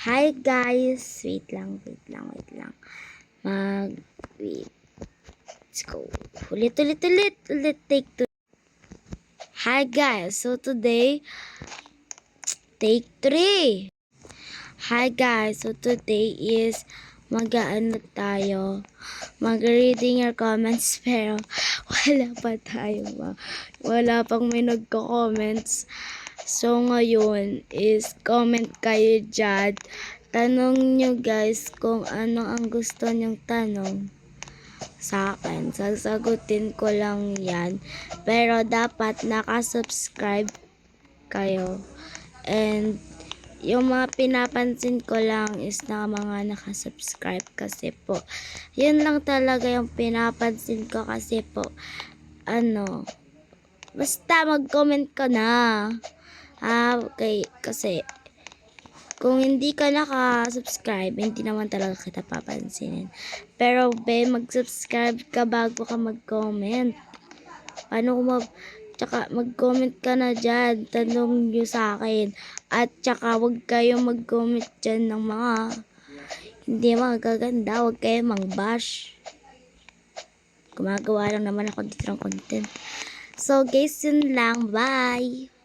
Hi guys! Wait lang. Wait. Let's go. Ulit. Take two. Hi guys! So today, take 3. Hi guys! So today is mag-ano tayo. Mag-reading your comments pero wala pang may nagko-comments. So ngayon is comment kayo dyan. Tanong nyo guys kung ano ang gusto nyong tanong sa akin. Sasagutin ko lang yan. Pero dapat nakasubscribe kayo. And yung mga pinapansin ko lang is na mga nakasubscribe kasi po. Yun lang talaga yung pinapansin ko kasi po. Basta mag-comment ka na. Okay. Kasi kung hindi ka naka-subscribe, hindi naman talaga kita papansinin. Pero mag-subscribe ka bago ka mag-comment. Tsaka mag-comment ka na dyan. Tanong nyo sa akin. At tsaka wag kayong mag-comment dyan ng mga hindi magaganda. Wag kayong mang-bash. Gumagawa lang naman ako dito ng content. So guys, yun lang. Bye!